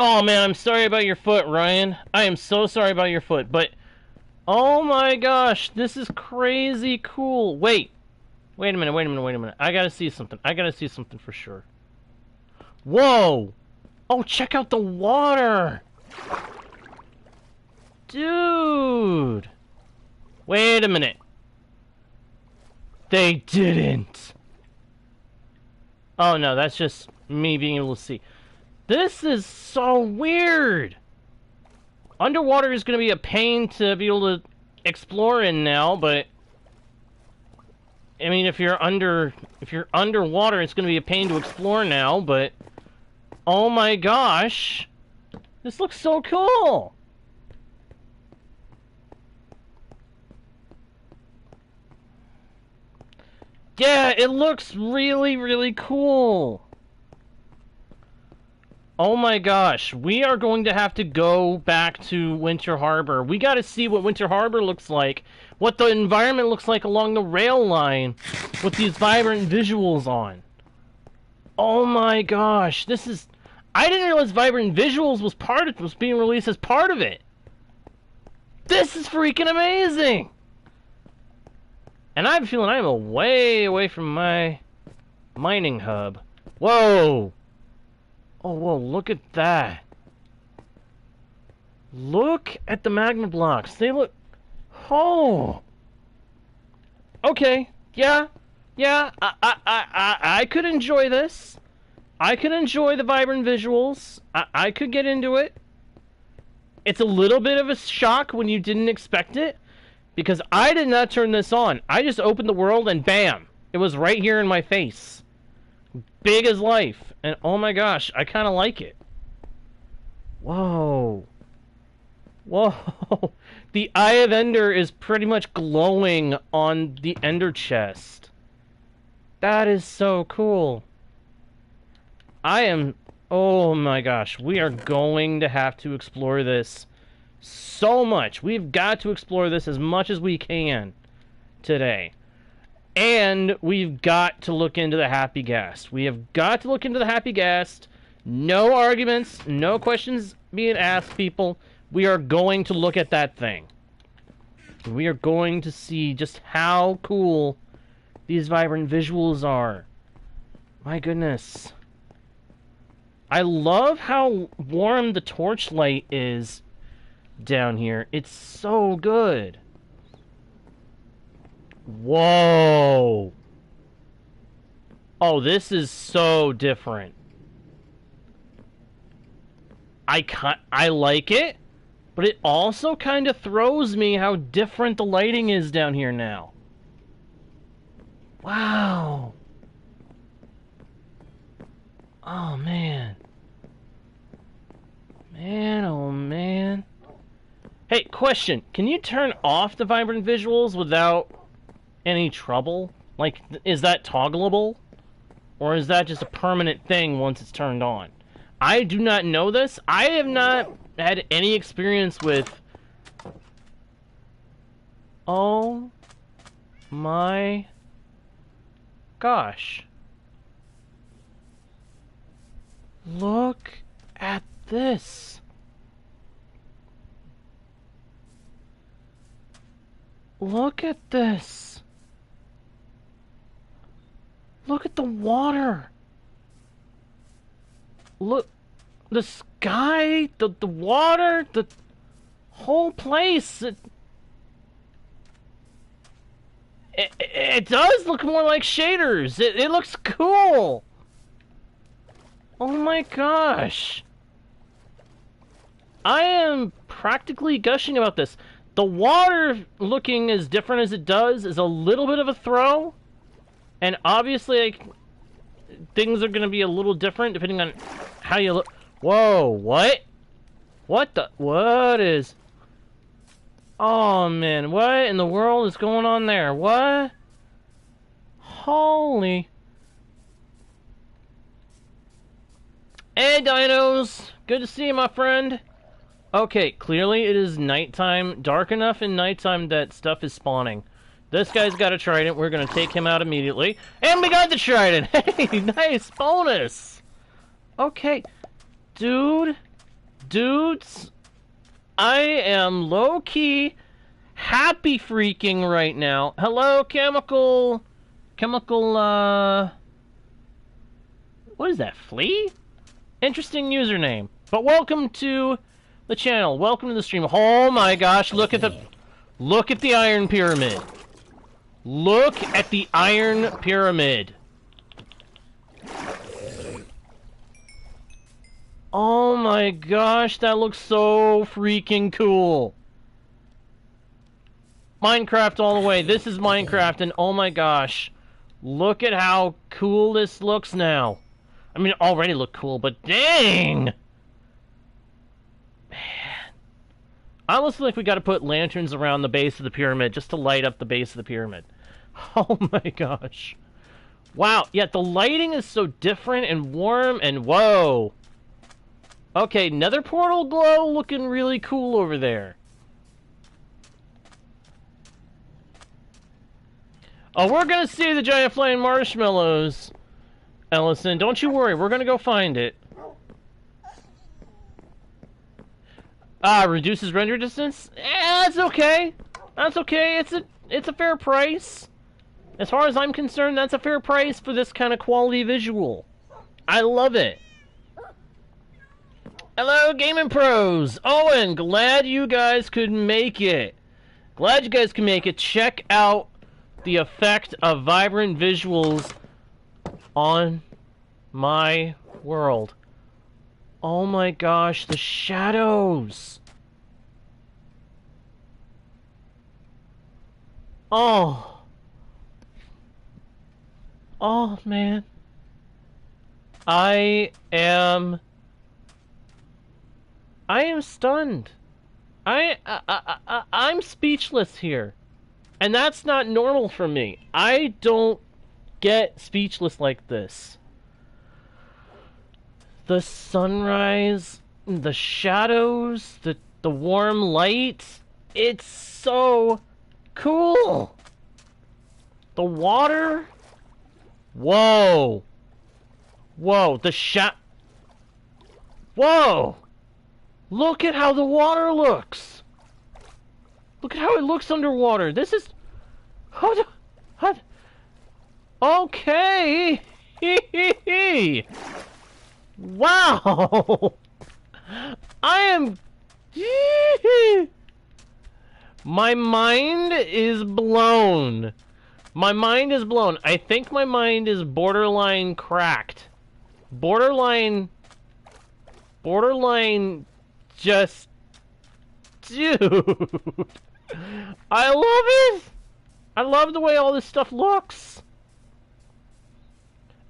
Oh man, I'm sorry about your foot, Ryan. I am so sorry about your foot, but oh my gosh, this is crazy cool. Wait a minute. I gotta see something. I gotta see something for sure. Whoa! Oh, check out the water! Dude! Wait a minute. They didn't. Oh no, that's just me being able to see. This is so weird! Underwater is going to be a pain to be able to explore in now, but I mean, if you're underwater, it's going to be a pain to explore now, but oh my gosh, this looks so cool. Yeah, it looks really, really cool. Oh my gosh, we are going to have to go back to Winter Harbor. We got to see what Winter Harbor looks like, what the environment looks like along the rail line with these vibrant visuals on. Oh my gosh, this is... I didn't realize vibrant visuals was being released as part of it. This is freaking amazing. And I have a feeling I am way away from my mining hub. Whoa. Oh, whoa, look at that. Look at the magma blocks. They look... Oh. Okay. Yeah. I could enjoy this. I could enjoy the vibrant visuals. I could get into it. It's a little bit of a shock when you didn't expect it, because I did not turn this on. I just opened the world and bam, it was right here in my face. Big as life. And oh my gosh, I kind of like it. Whoa. Whoa. The Eye of Ender is pretty much glowing on the Ender chest. That is so cool. Oh my gosh, we are going to have to explore this so much. We've got to explore this as much as we can today. And we've got to look into the Happy Ghast. We have got to look into the Happy Ghast. No arguments, no questions being asked, people. We are going to look at that thing. We are going to see just how cool these vibrant visuals are. My goodness. I love how warm the torchlight is down here. It's so good. Whoa. Oh, this is so different. I like it, but it also kind of throws me how different the lighting is down here now. Wow. Oh, man. Man, oh, man. Hey, question. Can you turn off the vibrant visuals without any trouble? Like, is that toggleable? Or is that just a permanent thing once it's turned on? I do not know this. I have not had any experience with... Oh my gosh. Look at this. Look at this. Look at the water. Look, the sky, the water, the whole place. It does look more like shaders. It looks cool. Oh my gosh. I am practically gushing about this. The water looking as different as it does is a little bit of a throw. And obviously, like, things are going to be a little different depending on how you look. Whoa, what? What is... Oh, man, what in the world is going on there? What? Holy... Hey, dinos! Good to see you, my friend. Okay, clearly it is nighttime. Dark enough in nighttime that stuff is spawning. This guy's got a trident. We're going to take him out immediately. And we got the trident! Hey, nice bonus! Okay. Dude, dudes. I am low-key happy freaking right now. Hello, chemical, what is that, flea? Interesting username. But welcome to the channel. Welcome to the stream. Oh my gosh, look at the Iron Pyramid. Look at the Iron Pyramid. Oh my gosh, that looks so freaking cool. Minecraft all the way. This is Minecraft, and oh my gosh. Look at how cool this looks now. I mean, it already looked cool, but dang! Man. I almost feel like we gotta put lanterns around the base of the pyramid just to light up the base of the pyramid. Oh my gosh. Wow, yeah, the lighting is so different and warm and whoa. Okay, nether portal glow looking really cool over there. Oh, we're gonna see the giant flying marshmallows, Ellison. Don't you worry, we're gonna go find it. Reduces render distance? That's okay. That's okay. It's a fair price. As far as I'm concerned, that's a fair price for this kind of quality visual. I love it. Hello, Gaming Pros! Owen, glad you guys could make it. Glad you guys can make it. Check out the effect of vibrant visuals on my world. Oh my gosh, the shadows! Oh. Oh, man. I am stunned. I'm speechless here. And that's not normal for me. I don't get speechless like this. The sunrise, the shadows, the warm light, it's so cool. The water, whoa. Whoa, whoa. Look at how the water looks. Look at how it looks underwater. This is... What? Okay. Wow. I am... My mind is blown. My mind is blown. I think my mind is borderline cracked. Borderline just... Dude. I love it. I love the way all this stuff looks.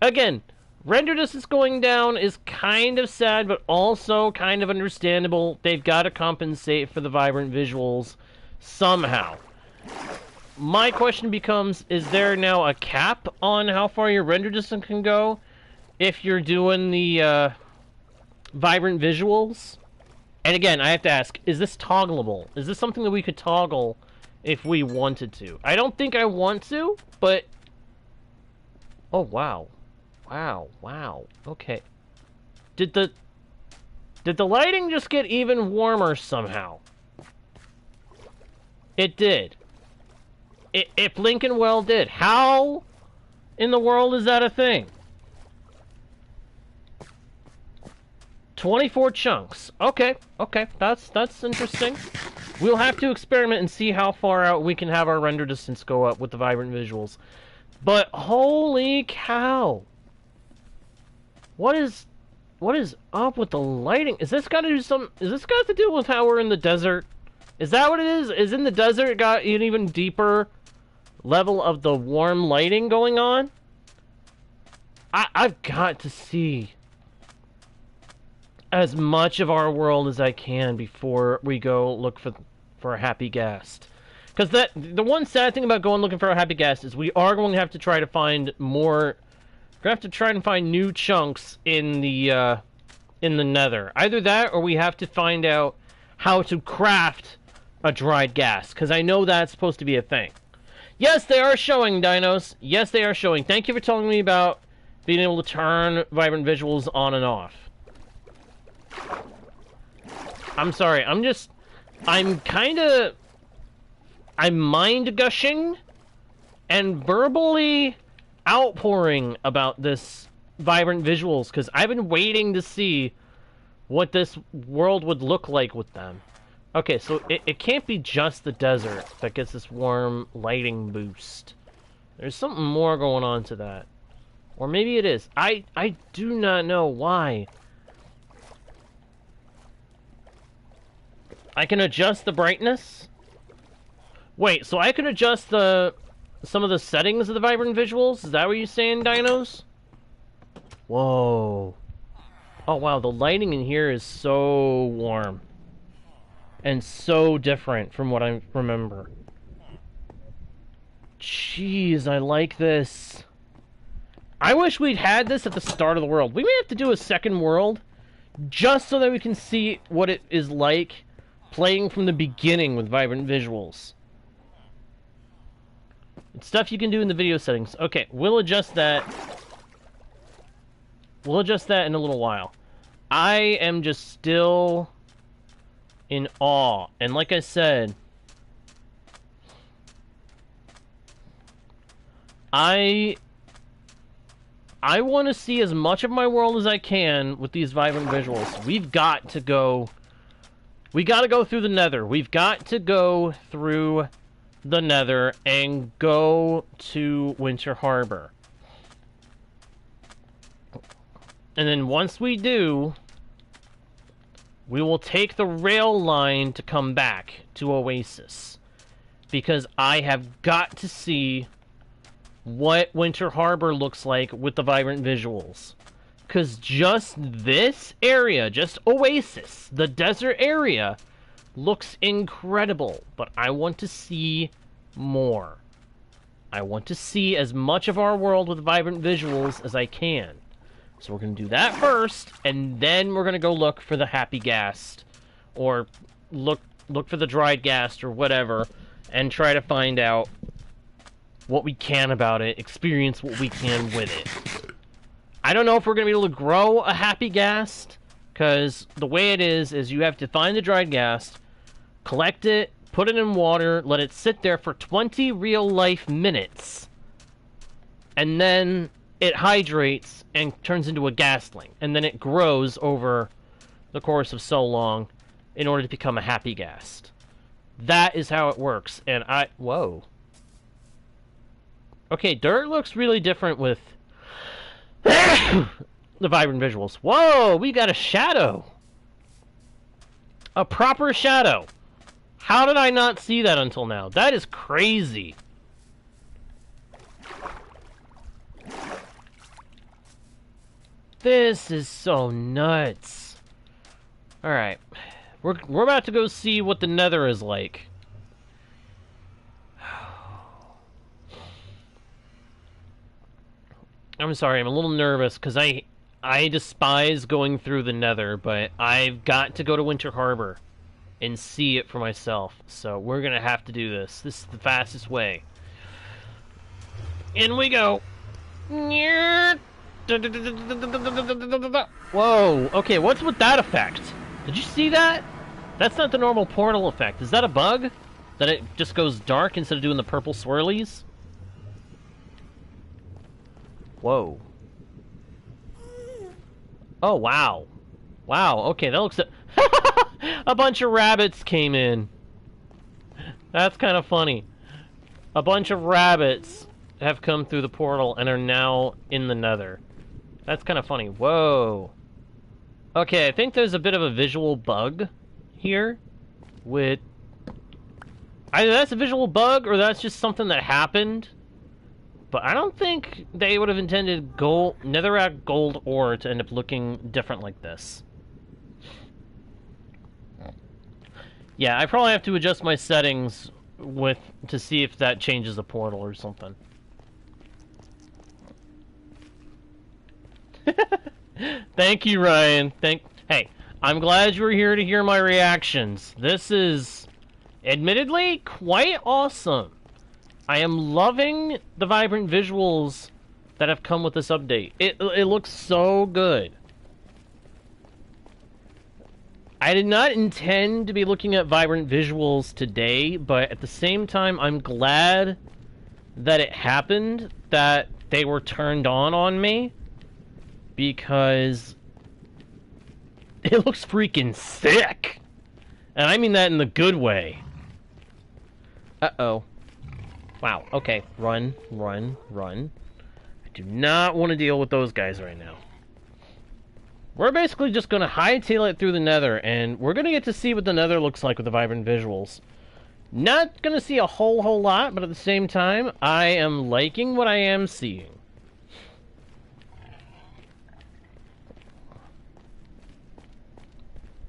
Again, render distance going down is kind of sad, but also kind of understandable. They've got to compensate for the vibrant visuals somehow. My question becomes, is there now a cap on how far your render distance can go if you're doing the vibrant visuals? And again, I have to ask, is this toggleable? Is this something that we could toggle if we wanted to? I don't think I want to, but... Oh, wow. Wow. Okay. Did the lighting just get even warmer somehow? It did. If Lincoln well did. How in the world is that a thing? 24 chunks. Okay. That's interesting. We'll have to experiment and see how far out we can have our render distance go up with the vibrant visuals. But holy cow. What is up with the lighting? Is this got to do with how we're in the desert? Is that what it is? Is in the desert got an even deeper level of the warm lighting going on? I've got to see as much of our world as I can before we go look for a happy Ghast. Because the one sad thing about going looking for a happy Ghast is we are going to have to try to find more. We're going to have to try and find new chunks in the nether. Either that, or we have to find out how to craft a dried gas. Because I know that's supposed to be a thing. Yes, they are showing, dinos. Yes, they are showing. Thank you for telling me about being able to turn vibrant visuals on and off. I'm sorry. I'm mind gushing and verbally outpouring about this vibrant visuals because I've been waiting to see what this world would look like with them. Okay, so it can't be just the desert that gets this warm lighting boost. There's something more going on to that. Or maybe it is. I do not know why. I can adjust the brightness? Wait, so I can adjust some of the settings of the vibrant visuals? Is that what you're saying, Dinos? Whoa. Oh, wow, the lighting in here is so warm. And so different from what I remember. Jeez, I like this. I wish we'd had this at the start of the world. We may have to do a second world just so that we can see what it is like playing from the beginning with vibrant visuals. It's stuff you can do in the video settings. Okay, we'll adjust that. We'll adjust that in a little while. I am just still in awe. And like I said, I want to see as much of my world as I can with these vibrant visuals. We've got to go... We got to go through the Nether. We've got to go through the Nether and go to Winter Harbor. And then once we do, we will take the rail line to come back to Oasis. Because I have got to see what Winter Harbor looks like with the vibrant visuals. Because just this area, just Oasis, the desert area, looks incredible. But I want to see more. I want to see as much of our world with vibrant visuals as I can. So we're going to do that first, and then we're going to go look for the happy Ghast. Or look for the dried Ghast or whatever, and try to find out what we can about it, experience what we can with it. I don't know if we're going to be able to grow a happy Ghast, because the way it is you have to find the dried Ghast, collect it, put it in water, let it sit there for 20 real-life minutes, and then it hydrates and turns into a Ghastling, and then it grows over the course of so long in order to become a happy Ghast. That is how it works, and whoa. Okay, dirt looks really different with the vibrant visuals. Whoa, we got a shadow. A proper shadow. How did I not see that until now? That is crazy. This is so nuts. Alright. We're about to go see what the Nether is like. I'm sorry, I'm a little nervous because I despise going through the Nether, but I've got to go to Winter Harbor and see it for myself. So we're gonna have to do this. This is the fastest way. In we go. Whoa, okay, what's with that effect? Did you see that? That's not the normal portal effect. Is that a bug? That it just goes dark instead of doing the purple swirlies? Whoa. Oh, wow. Wow, okay, that looks... A bunch of rabbits came in. That's kind of funny. A bunch of rabbits have come through the portal and are now in the Nether. That's kind of funny. Whoa. Okay, I think there's a bit of a visual bug here with... Either that's a visual bug or that's just something that happened. But I don't think they would have intended netherrack gold ore to end up looking different like this. Yeah, I probably have to adjust my settings to see if that changes the portal or something. Thank you, Ryan. Hey, I'm glad you were here to hear my reactions. This is, admittedly, quite awesome. I am loving the vibrant visuals that have come with this update. It looks so good. I did not intend to be looking at vibrant visuals today, but at the same time, I'm glad that it happened, that they were turned on me, because it looks freaking sick. And I mean that in the good way. Uh-oh. Wow, okay. Run, run, run. I do not want to deal with those guys right now. We're basically just going to hightail it through the nether, and we're going to get to see what the nether looks like with the vibrant visuals. Not going to see a whole lot, but at the same time, I am liking what I am seeing.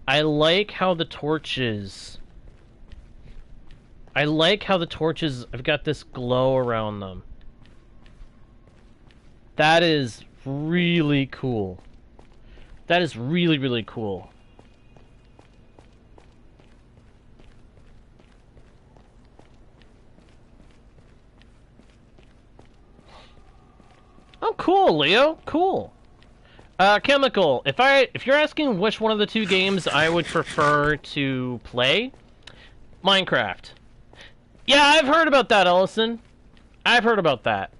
I like how the torches... I've got this glow around them. That is really cool. That is really, really cool. Oh, cool, Leo. Cool. Chemical, if you're asking which one of the two games I would prefer to play, Minecraft. Yeah, I've heard about that, Ellison. I've heard about that.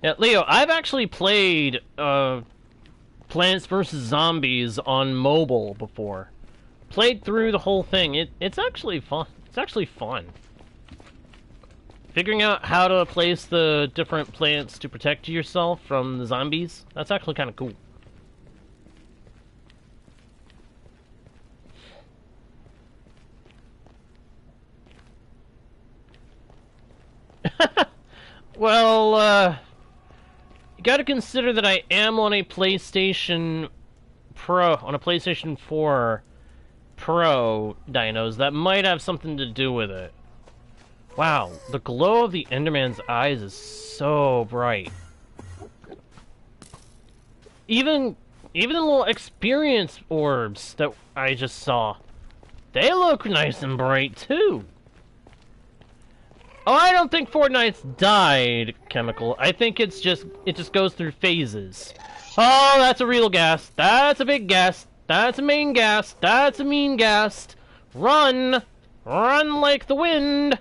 Yeah, Leo, I've actually played Plants vs. Zombies on mobile before. Played through the whole thing. It's actually fun. It's actually fun. Figuring out how to place the different plants to protect yourself from the zombies, that's actually kind of cool. Well, you gotta consider that I am on a PlayStation Pro, on a PlayStation 4 Pro dinos. That might have something to do with it. Wow, the glow of the Enderman's eyes is so bright. Even the little experience orbs that I just saw, they look nice and bright too. Oh, I don't think Fortnite's died, Chemical. I think it just goes through phases. Oh, that's a real ghast. That's a big ghast. That's a main ghast. That's a mean ghast. Run! Run like the wind!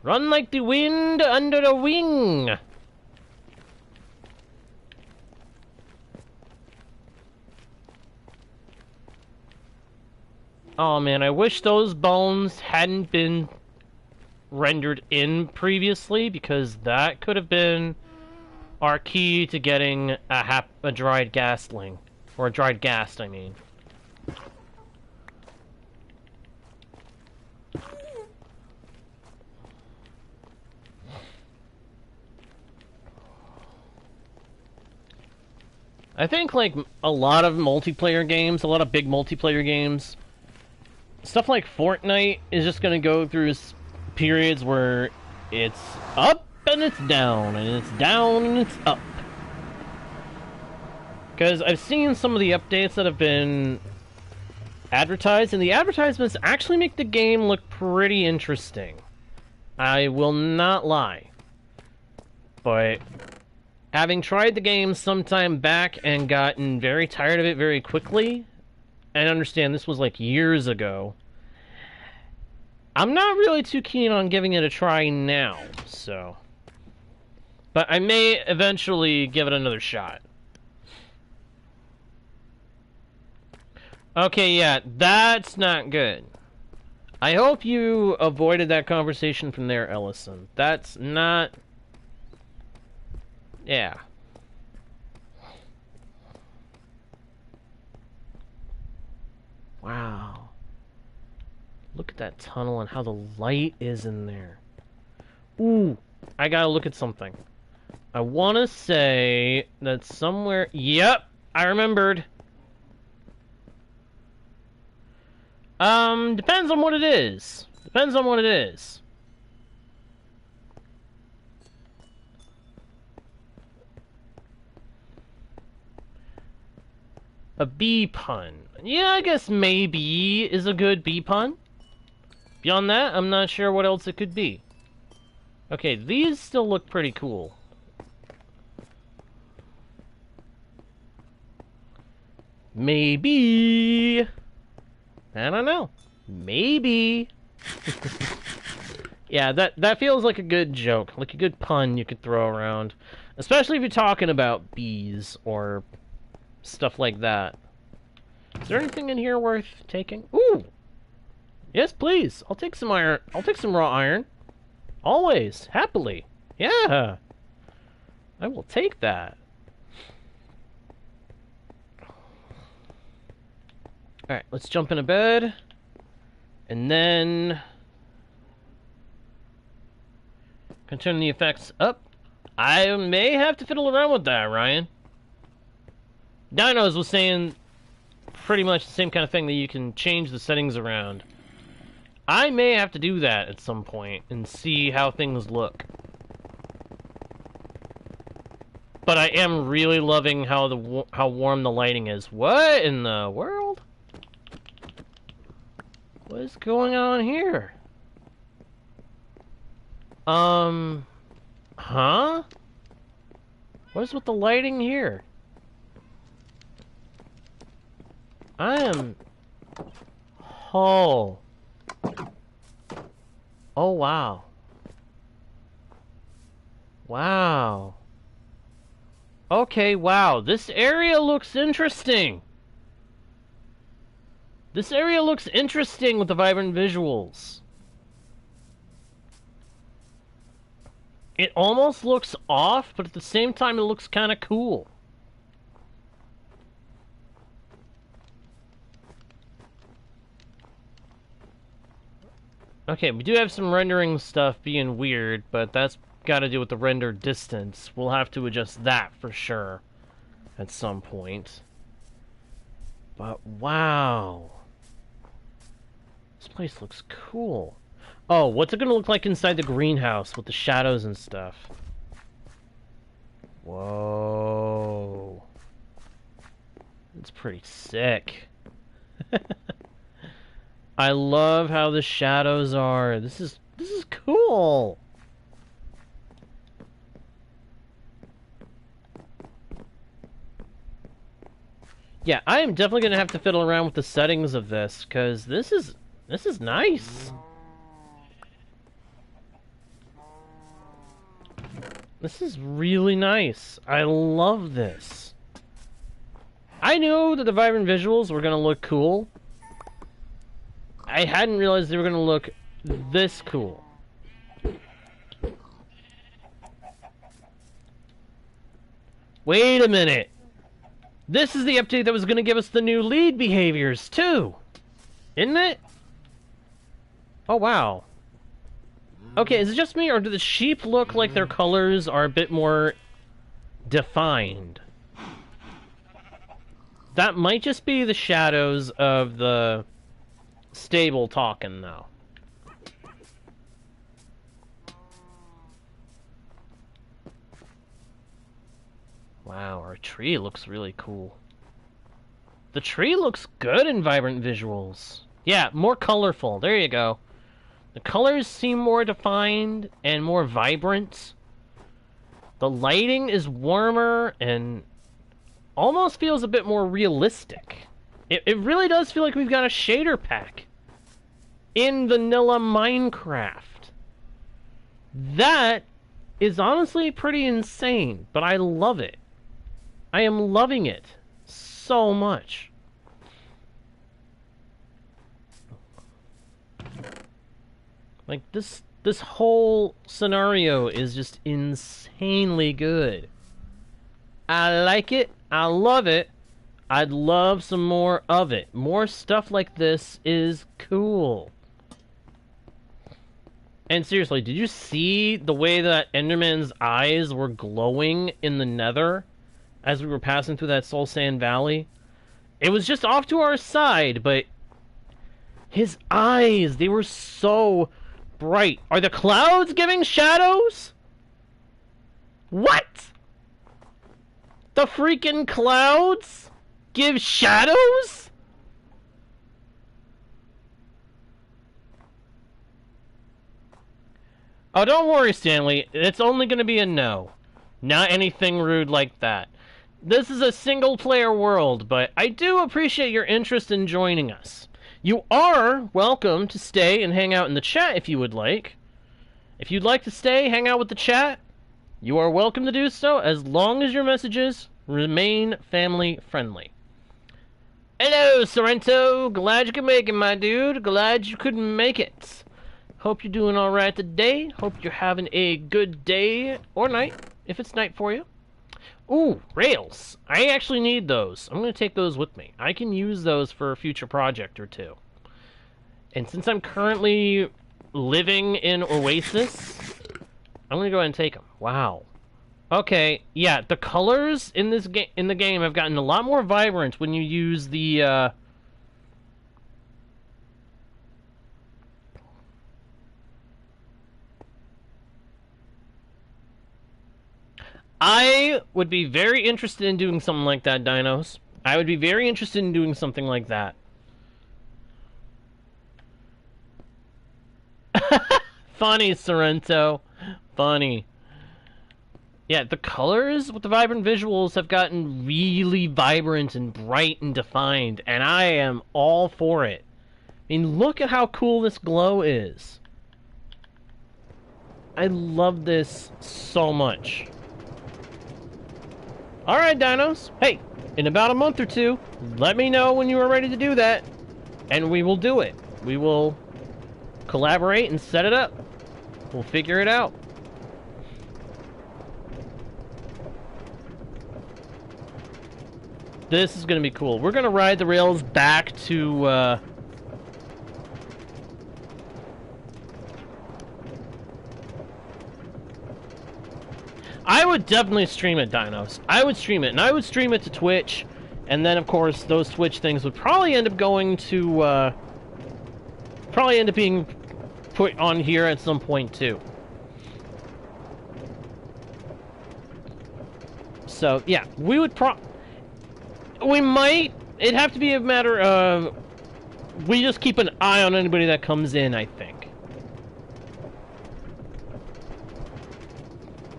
Run like the wind under the wing! Oh man, I wish those bones hadn't been rendered in previously, because that could have been our key to getting a dried ghastling. Or a dried ghast, I mean. I think, like, a lot of multiplayer games, a lot of big multiplayer games, stuff like Fortnite is just gonna go through periods where it's up and it's down, and it's down and it's up. Because I've seen some of the updates that have been advertised, and the advertisements actually make the game look pretty interesting. I will not lie. But having tried the game sometime back and gotten very tired of it very quickly, and understand this was like years ago, I'm not really too keen on giving it a try now, so. But I may eventually give it another shot. Okay, yeah, that's not good. I hope you avoided that conversation from there, Ellison. That's not... Yeah. Wow. Look at that tunnel and how the light is in there. Ooh, I gotta look at something. I want to say that somewhere... Yep, I remembered. Depends on what it is. Depends on what it is. A bee pun. Yeah, I guess maybe is a good bee pun. Beyond that, I'm not sure what else it could be. Okay, these still look pretty cool. Maybe. I don't know. Maybe. Yeah, that feels like a good joke, like a good pun you could throw around. Especially if you're talking about bees or stuff like that. Is there anything in here worth taking? Ooh! Yes, please. I'll take some iron. I'll take some raw iron. Always. Happily. Yeah. I will take that. Alright, let's jump into bed. And then... can turn the effects up. I may have to fiddle around with that, Ryan. Dinos was saying pretty much the same kind of thing, that you can change the settings around. I may have to do that at some point and see how things look. But I am really loving how warm the lighting is. What in the world? What is going on here? Huh? What is with the lighting here? I am... oh. Oh, wow. Wow. Okay, wow. This area looks interesting. This area looks interesting with the vibrant visuals. It almost looks off, but at the same time it looks kind of cool. Okay, we do have some rendering stuff being weird, but that's got to do with the render distance. We'll have to adjust that for sure at some point. But wow. This place looks cool. Oh, what's it going to look like inside the greenhouse with the shadows and stuff? Whoa. It's pretty sick. I love how the shadows are. This is cool. Yeah, I am definitely going to have to fiddle around with the settings of this, because this is nice. This is really nice. I love this. I knew that the vibrant visuals were going to look cool. I hadn't realized they were going to look this cool. Wait a minute. This is the update that was going to give us the new lead behaviors, too. Isn't it? Oh, wow. Okay, is it just me, or do the sheep look like their colors are a bit more defined? That might just be the shadows of the stable talking, though. Wow, our tree looks really cool. The tree looks good in vibrant visuals. Yeah, more colorful. There you go. The colors seem more defined and more vibrant. The lighting is warmer and almost feels a bit more realistic. It really does feel like we've got a shader pack in vanilla Minecraft. That is honestly pretty insane, but I love it. I am loving it so much. Like, this whole scenario is just insanely good. I like it. I love it. I'd love some more of it. More stuff like this is cool. And seriously, did you see the way that Enderman's eyes were glowing in the nether as we were passing through that Soul Sand Valley? It was just off to our side, but his eyes, they were so bright. Are the clouds giving shadows? What? The freaking clouds give shadows? Oh, don't worry, Stanley. It's only going to be a no. Not anything rude like that. This is a single-player world, but I do appreciate your interest in joining us. You are welcome to stay and hang out in the chat if you would like. If you'd like to stay, hang out with the chat, you are welcome to do so, as long as your messages remain family-friendly. Hello, Sorrento. Glad you could make it, my dude. Glad you could make it. Hope you're doing alright today. Hope you're having a good day or night, if it's night for you. Ooh, rails. I actually need those. I'm going to take those with me. I can use those for a future project or two. And since I'm currently living in Oasis, I'm going to go ahead and take them. Wow. Okay, yeah, the colors in this in the game have gotten a lot more vibrant when you use the I would be very interested in doing something like that, Dinos. I would be very interested in doing something like that. Funny, Sorrento. Funny. Yeah, the colors with the vibrant visuals have gotten really vibrant and bright and defined, and I am all for it. I mean, look at how cool this glow is. I love this so much. Alright, Dinos. Hey, in about a month or two, let me know when you are ready to do that, and we will do it. We will collaborate and set it up. We'll figure it out. This is going to be cool. We're going to ride the rails back to, I would definitely stream it, Dinos. I would stream it, and I would stream it to Twitch, and then, of course, those Twitch things would probably end up going to, probably end up being put on here at some point, too. So, yeah, we would we might. It'd have to be a matter of we just keep an eye on anybody that comes in, I think.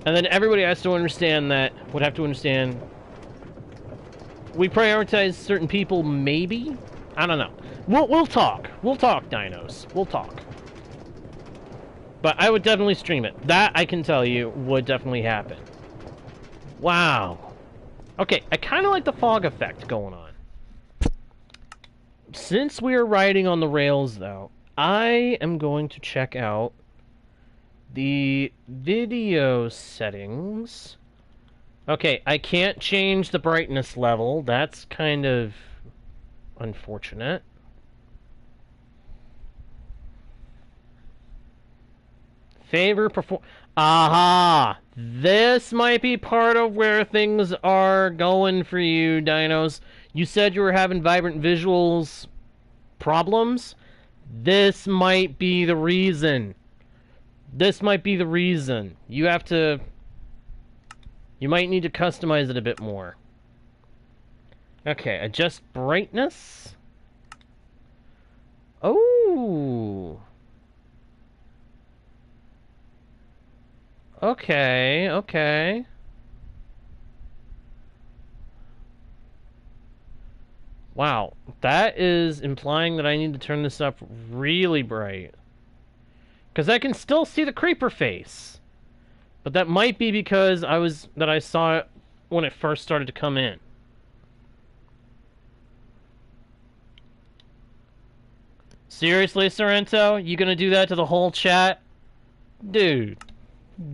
And then everybody has to understand that, would have to understand, we prioritize certain people, maybe? I don't know. We'll talk. We'll talk, Dinos. We'll talk. But I would definitely stream it. That, I can tell you, would definitely happen. Wow. Okay, I kind of like the fog effect going on. Since we are riding on the rails, though, I am going to check out the video settings. Okay, I can't change the brightness level. That's kind of unfortunate. Favor perform... Aha! This might be part of where things are going for you, Dinos. You said you were having vibrant visuals problems. This might be the reason. This might be the reason. You have to... You might need to customize it a bit more. Okay, adjust brightness. Oh... Okay, okay. Wow, that is implying that I need to turn this up really bright. Because I can still see the creeper face. But that might be because I saw it when it first started to come in. Seriously, Sorrento? You gonna do that to the whole chat? Dude.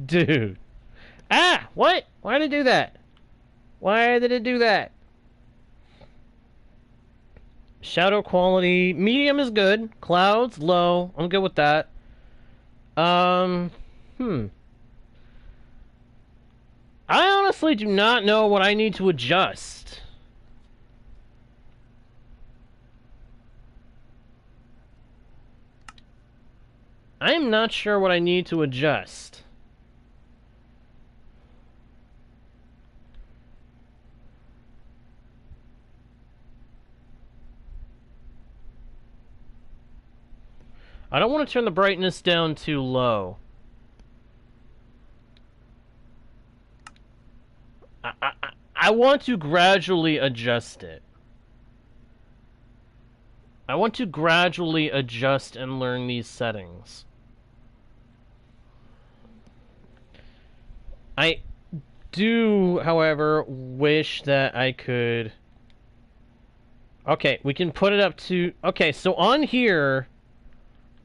Dude. Ah! What? Why did it do that? Why did it do that? Shadow quality. Medium is good. Clouds, low. I'm good with that. I honestly do not know what I need to adjust. I am not sure what I need to adjust. I don't want to turn the brightness down too low. I want to gradually adjust it. I want to gradually adjust and learn these settings. I do, however, wish that I could... Okay, we can put it up to... Okay, so on here,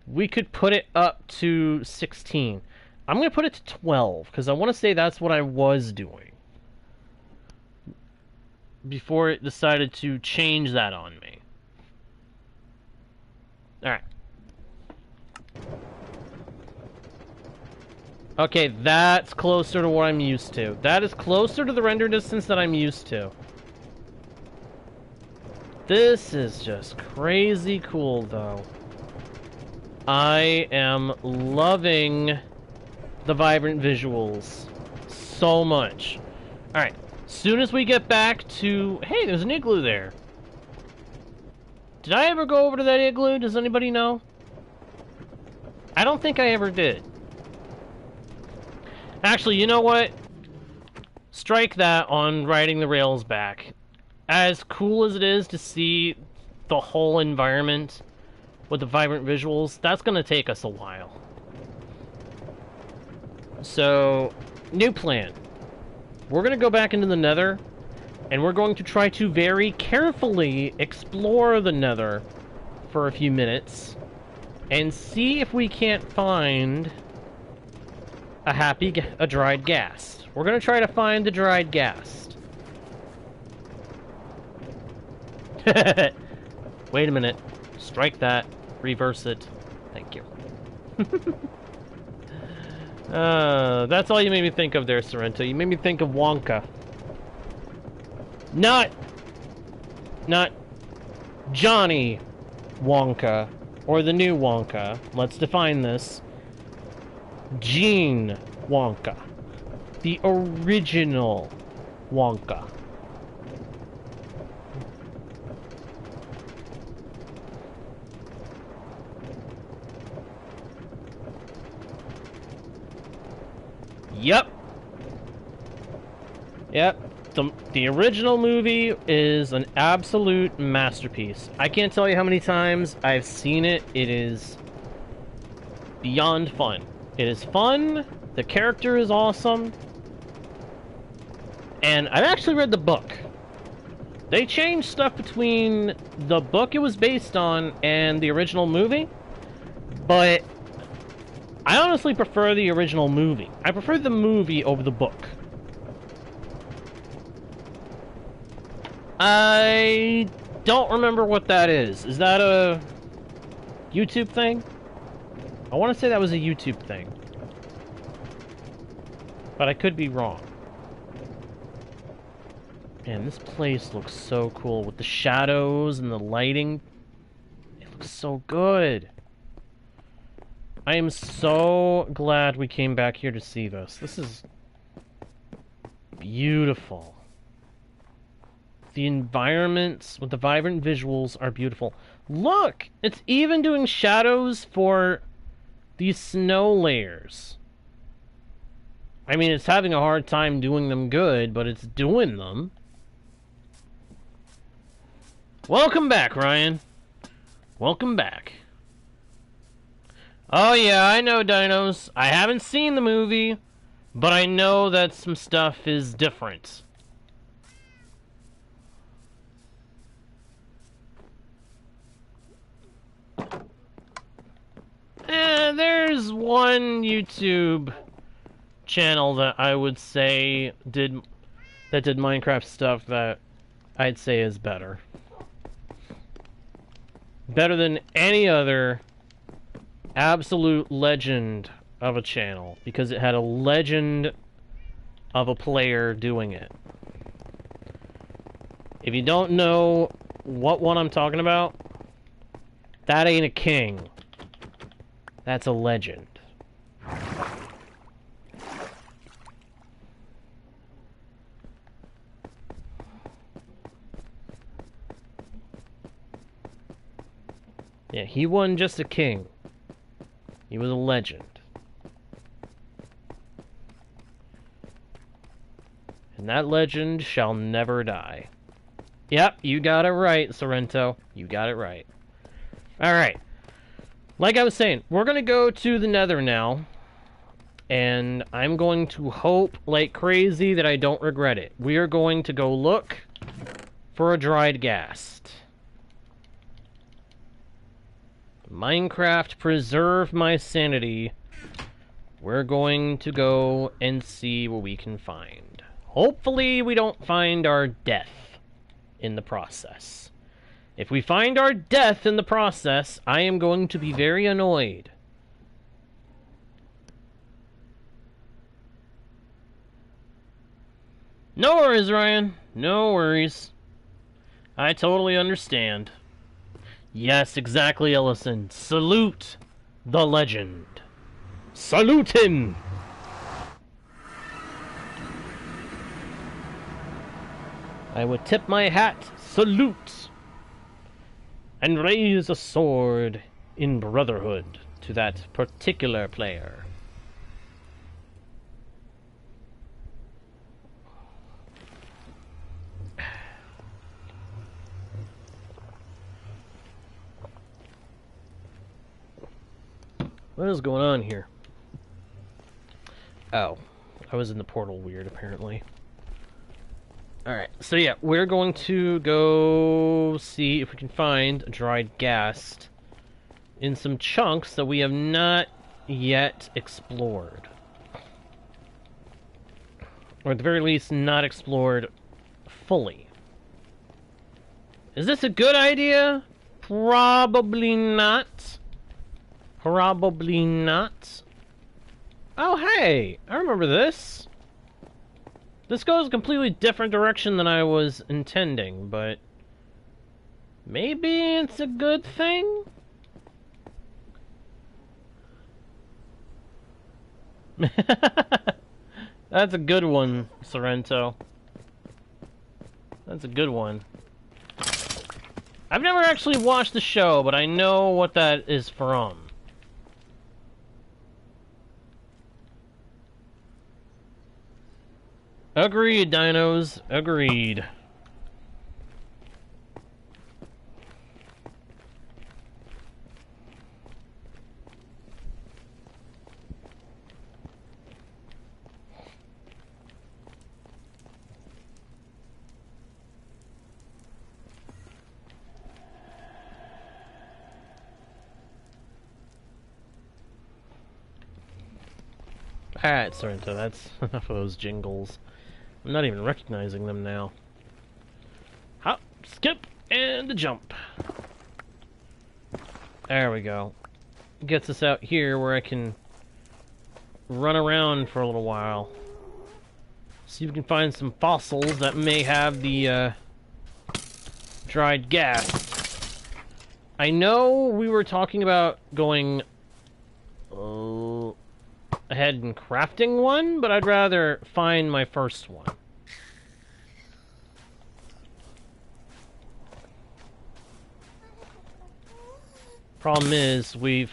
we could put it up to 16. I'm going to put it to 12, because I want to say that's what I was doing before it decided to change that on me. Alright. Okay, that's closer to what I'm used to. That is closer to the render distance that I'm used to. This is just crazy cool, though. I am loving the vibrant visuals so much. Alright, soon as we get back to... Hey, there's an igloo there. Did I ever go over to that igloo? Does anybody know? I don't think I ever did. Actually, you know what? Strike that on riding the rails back. As cool as it is to see the whole environment with the vibrant visuals, that's going to take us a while. So, new plan. We're going to go back into the Nether, and we're going to try to very carefully explore the Nether for a few minutes and see if we can't find a dried Ghast. We're going to try to find the dried Ghast. Wait a minute. Strike that. Reverse it. Thank you. That's all you made me think of there, Sorrento. You made me think of Wonka. Not Johnny Wonka, or the new Wonka. Let's define this. Gene Wonka. The original Wonka. Yep. The original movie is an absolute masterpiece. I can't tell you how many times I've seen it. It is beyond fun. It is fun. The character is awesome. And I've actually read the book. They changed stuff between the book it was based on and the original movie. But I honestly prefer the original movie. I prefer the movie over the book. I don't remember what that is. Is that a YouTube thing? I want to say that was a YouTube thing. But I could be wrong. Man, this place looks so cool with the shadows and the lighting. It looks so good. I am so glad we came back here to see this. This is beautiful. The environments with the vibrant visuals are beautiful. Look! It's even doing shadows for these snow layers. I mean, it's having a hard time doing them good, but it's doing them. Welcome back, Ryan. Welcome back. Oh yeah, I know Dinos. I haven't seen the movie, but I know that some stuff is different. There's one YouTube channel that I would say did Minecraft stuff that I'd say is better. Better than any other absolute legend of a channel, because it had a legend of a player doing it. If you don't know what one I'm talking about, that ain't a king. That's a legend. Yeah, he wasn't just a king. He was a legend. And that legend shall never die. Yep, you got it right, Sorrento. You got it right. Alright. Like I was saying, we're going to go to the Nether now. And I'm going to hope like crazy that I don't regret it. We are going to go look for a dried ghast. Minecraft, preserve my sanity. We're going to go and see what we can find. Hopefully we don't find our death in the process. If we find our death in the process, I am going to be very annoyed. No worries, Ryan. No worries. I totally understand. Yes, exactly, Ellison. Salute the legend. Salute him! I would tip my hat, salute, and raise a sword in brotherhood to that particular player. What is going on here? Oh, I was in the portal weird, apparently. Alright, so yeah, we're going to go see if we can find a dried ghast in some chunks that we have not yet explored. Or at the very least, not explored fully. Is this a good idea? Probably not. Probably not. Oh, hey! I remember this. This goes a completely different direction than I was intending, but maybe it's a good thing? That's a good one, Sorrento. That's a good one. I've never actually watched the show, but I know what that is from. Agreed, dinos. Agreed. Alright, Sorrento, that's enough of those jingles. I'm not even recognizing them now. Hop, skip, and a jump. There we go. Gets us out here where I can run around for a little while. See if we can find some fossils that may have the dried ghast. I know we were talking about going ahead and crafting one, but I'd rather find my first one. Problem is, we've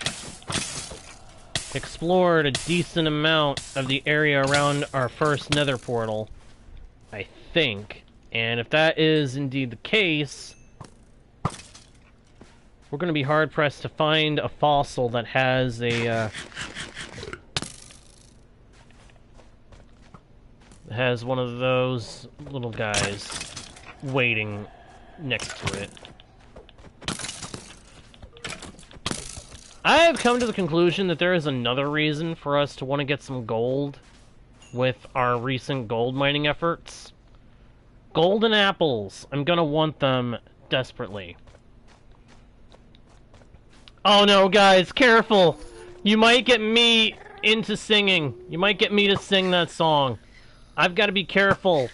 explored a decent amount of the area around our first nether portal, I think. And if that is indeed the case, we're going to be hard-pressed to find a fossil that has a has one of those little guys waiting next to it. I have come to the conclusion that there is another reason for us to want to get some gold with our recent gold mining efforts. Golden apples. I'm gonna want them desperately. Oh no, guys, careful! You might get me into singing. You might get me to sing that song. I've got to be careful.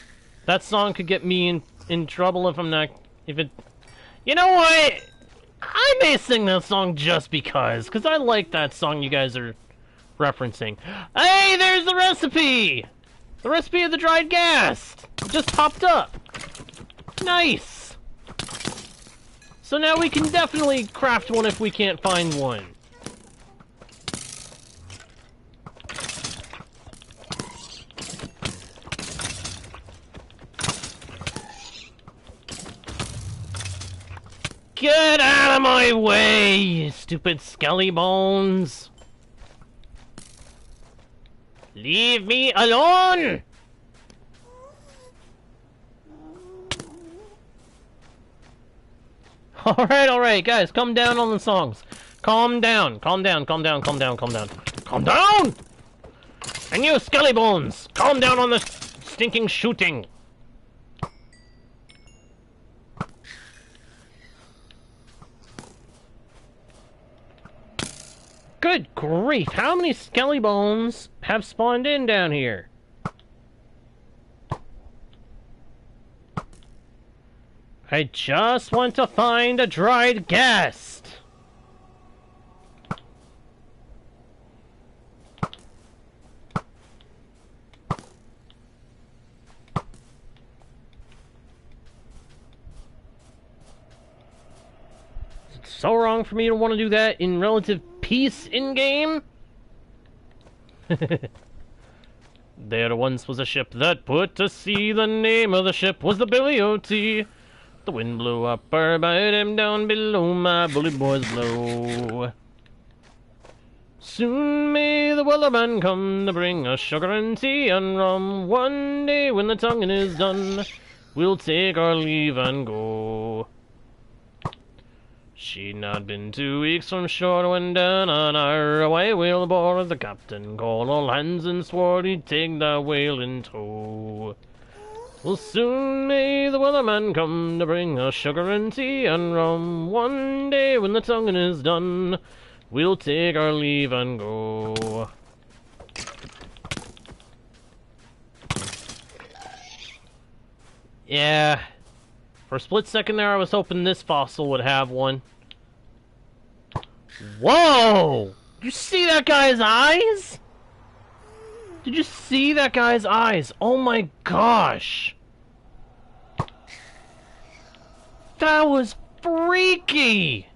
That song could get me in trouble if I'm not... If it... You know what? I may sing that song just because I like that song you guys are referencing. Hey, there's the recipe! The recipe of the dried ghast! Just popped up. Nice! So now we can definitely craft one if we can't find one. Get out of my way, you stupid skelly bones! Leave me alone! Alright, guys, calm down on the songs. Calm down. Calm down. And you, skelly bones, calm down on the stinking shooting. Good grief, how many skelly bones have spawned in down here? I just want to find a dried ghast. It's so wrong for me to want to do that in relative peace in-game. There once was a ship that put to sea. The name of the ship was the Billy O.T. The wind blew up her, bite him down below, my bullet boys blow. Soon may the wellerman come to bring us sugar and tea and rum. One day when the tonguing is done, we'll take our leave and go. She'd not been 2 weeks from shore when down on our away whale aboard. The captain called all hands and swore he'd take the whale in tow. Well, soon may the wellerman come to bring us sugar and tea and rum. One day when the tonguing is done, we'll take our leave and go. Yeah. For a split second there, I was hoping this fossil would have one. Whoa! Did you see that guy's eyes? Did you see that guy's eyes? Oh my gosh! That was freaky!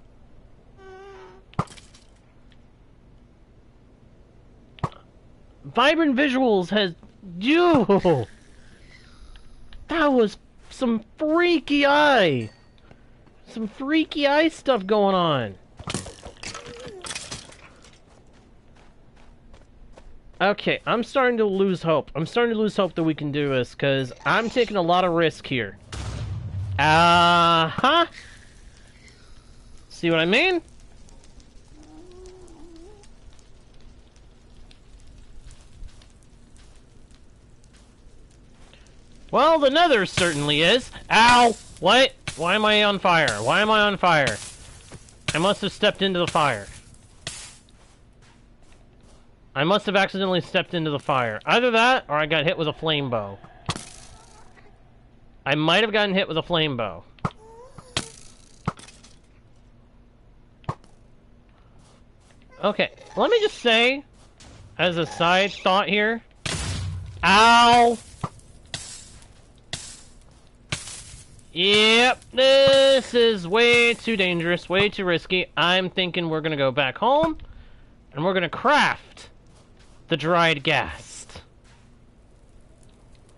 Vibrant Visuals has... You! That was some freaky eye! Some freaky eye stuff going on. Okay, I'm starting to lose hope. I'm starting to lose hope that we can do this, because I'm taking a lot of risk here. Uh-huh. See what I mean? Well, the nether certainly is. Ow! What? Why am I on fire? Why am I on fire? I must have stepped into the fire. I must have accidentally stepped into the fire. Either that, or I got hit with a flame bow. I might have gotten hit with a flame bow. Okay, let me just say, as a side thought here... Ow! Yep, this is way too dangerous, way too risky. I'm thinking we're gonna go back home, and we're gonna craft the dried ghast.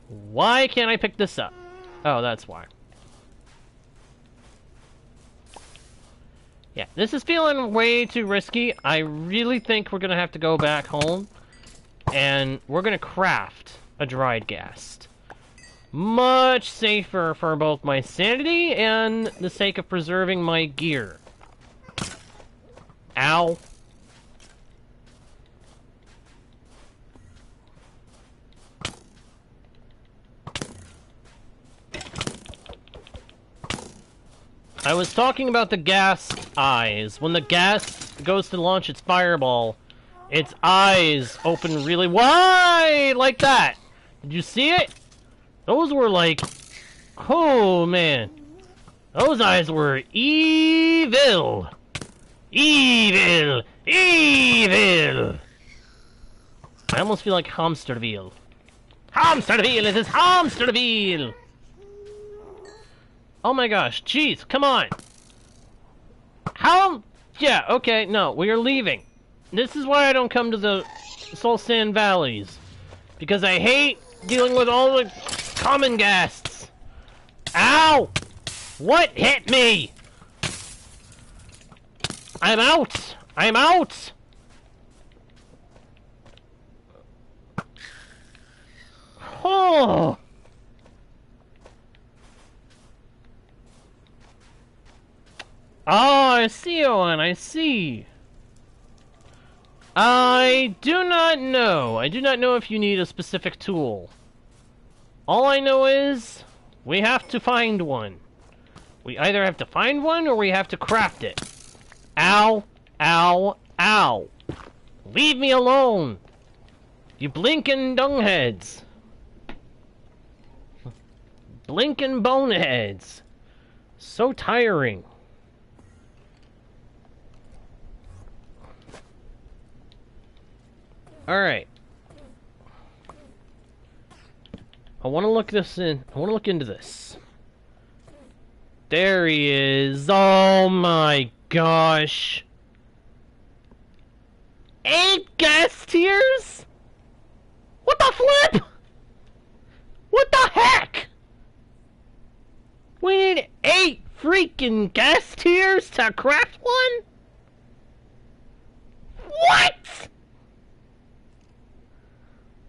Why can't I pick this up? Oh, that's why. Yeah, this is feeling way too risky. I really think we're gonna have to go back home, and we're gonna craft a dried ghast. Much safer for both my sanity and the sake of preserving my gear. Ow. I was talking about the ghast eyes. When the ghast goes to launch its fireball, its eyes open really wide like that. Did you see it? Those were like... Oh, man. Those eyes were evil. Evil. Evil. I almost feel like Hamsterville. Hamsterville! It is Hamsterville! Oh my gosh, jeez, come on! How... Yeah, okay, no, we are leaving. This is why I don't come to the Soul Sand Valleys. Because I hate dealing with all the common ghasts. Ow! What hit me? I'm out! I'm out! Oh! Oh, I see one, I see. I do not know. I do not know if you need a specific tool. All I know is we have to find one. We either have to find one or we have to craft it. Ow, ow, ow. Leave me alone. You blinking dungheads. Blinking boneheads. So tiring. Alright. I want to look this in. I want to look into this. There he is. Oh my gosh. 8 gas tiers? What the flip? What the heck? We need 8 freaking gas tiers to craft one? What?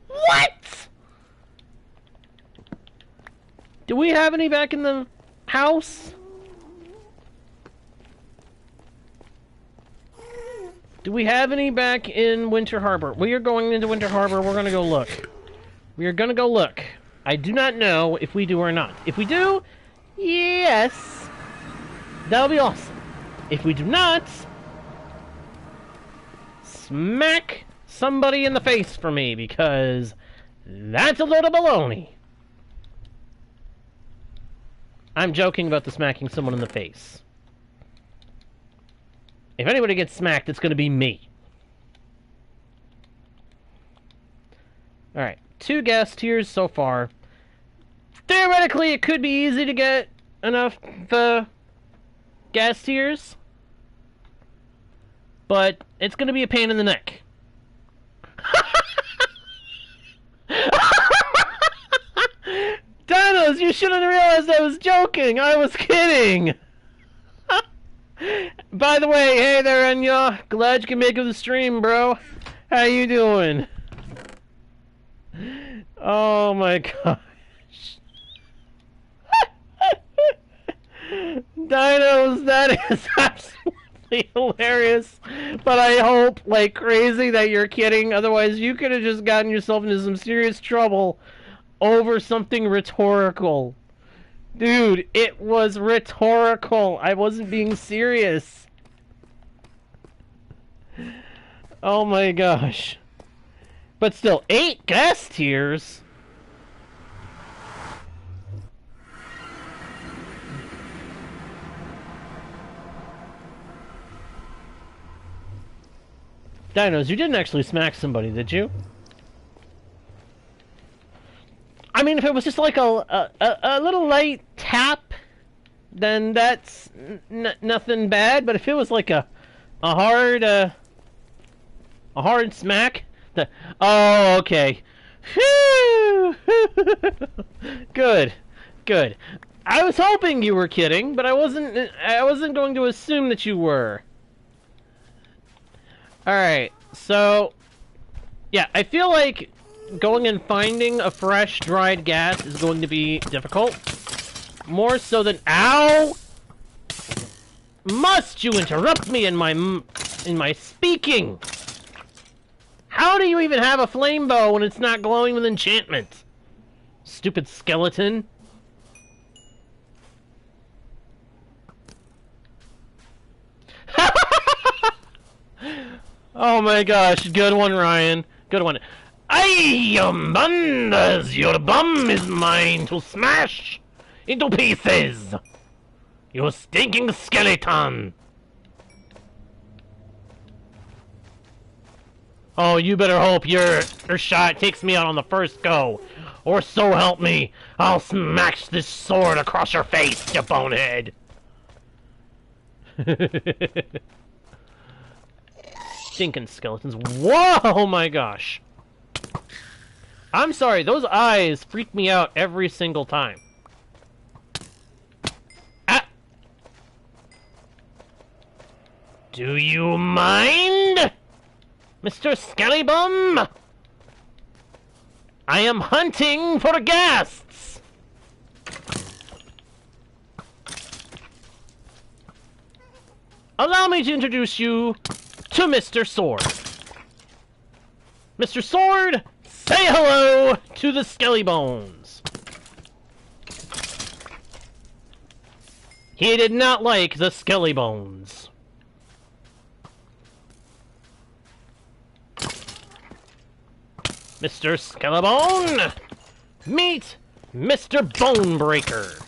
What? Do we have any back in the house? Do we have any back in Winter Harbor? We are going into Winter Harbor. We're going to go look. We are going to go look. I do not know if we do or not. If we do, yes. That'll be awesome. If we do not, smack somebody in the face for me, because that's a load of baloney. I'm joking about the smacking someone in the face. If anybody gets smacked, it's going to be me. Alright, 2 gas tiers so far. Theoretically, it could be easy to get enough gas tiers. But it's going to be a pain in the neck. Dinos, you shouldn't have realized I was joking. I was kidding. By the way, hey there, Enya. Glad you can make it to the stream, bro. How you doing? Oh my gosh. Dinos, that is absolutely hilarious. But I hope like crazy that you're kidding. Otherwise, you could have just gotten yourself into some serious trouble over something rhetorical. Dude, it was rhetorical. I wasn't being serious. Oh my gosh. But still, 8 gas tiers? Dinos, you didn't actually smack somebody, did you? I mean, if it was just like a little light tap, then that's nothing bad. But if it was like a hard smack, oh, okay. Phew. Good, good. I was hoping you were kidding, but I wasn't going to assume that you were. All right, so yeah, I feel like going and finding a fresh dried gas is going to be difficult. More so than ow! Must you interrupt me in my speaking? How do you even have a flame bow when it's not glowing with enchantment? Stupid skeleton. Oh my gosh, good one, Ryan. Good one. Aye, Amandas, your bum is mine to smash into pieces. You stinking skeleton. Oh, you better hope your shot takes me out on the first go. Or so help me, I'll smash this sword across your face, you bonehead. Stinking skeletons. Whoa, oh my gosh. I'm sorry, those eyes freak me out every single time. Ah! Do you mind, Mr. Skellybum? I am hunting for ghasts! Allow me to introduce you to Mr. Sword. Mr. Sword, say hello to the Skellybones. He did not like the Skellybones. Mr. Skellybone, meet Mr. Bonebreaker.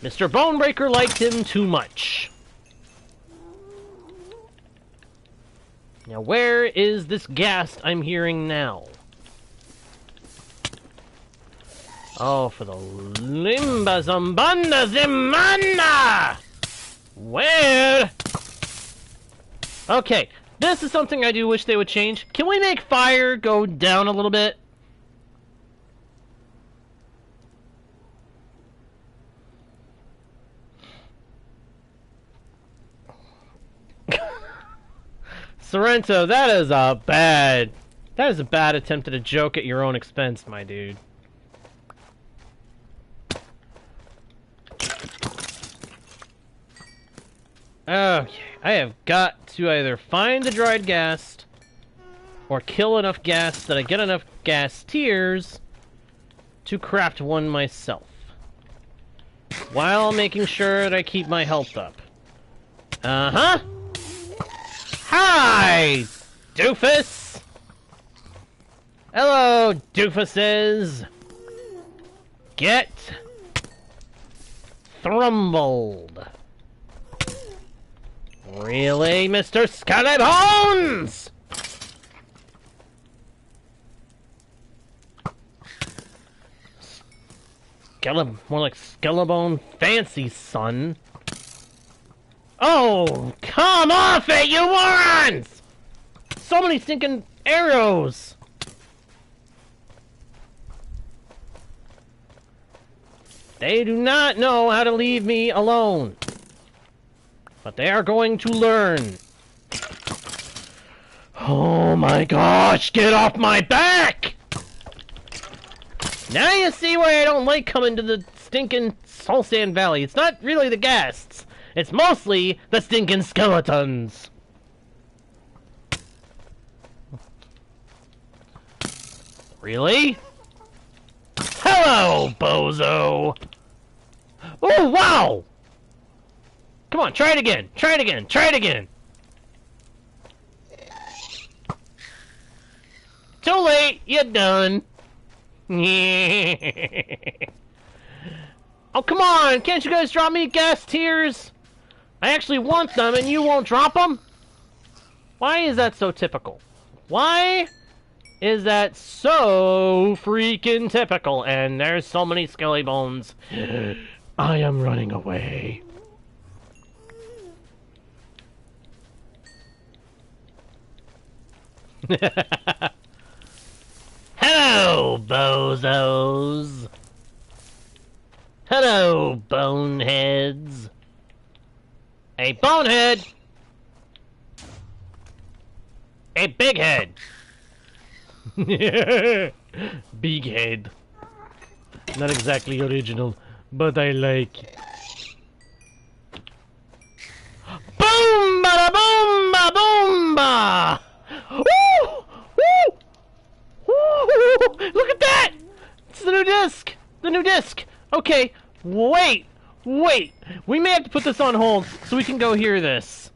Mr. Bonebreaker liked him too much. Now, where is this ghast I'm hearing now? Oh, for the Limba Zambanda Zimana! Where? Okay, this is something I do wish they would change. Can we make fire go down a little bit? Sorrento, that is a bad attempt at a joke at your own expense, my dude. Okay, I have got to either find the dried ghast or kill enough ghast that I get enough ghast tears to craft one myself, while making sure that I keep my health up. Uh-huh! Hi, doofus! Hello, doofuses! Get thrumbled. Really, Mr. Skellybones? More like Skellybone Fancy, son. Oh, come off it, you morons! So many stinking arrows! They do not know how to leave me alone. But they are going to learn. Oh my gosh, get off my back! Now you see why I don't like coming to the stinking Soul Sand Valley. It's not really the ghasts. It's mostly the stinking skeletons. Really? Hello, bozo! Oh, wow! Come on, try it again! Try it again! Try it again! Too late! You're done! Oh, come on! Can't you guys drop me ghast tears? I actually want them and you won't drop them? Why is that so typical? Why is that so freaking typical? And there's so many Skellybones. I am running away. Hello, bozos. Hello, boneheads. A bonehead. A big head. Big head. Not exactly original, but I like it. Boom! Ba boom! Ba boom! Ba! Woo! Woo! Woo! Look at that! It's the new disc! The new disc! Okay, wait! Wait! We may have to put this on hold so we can go hear this.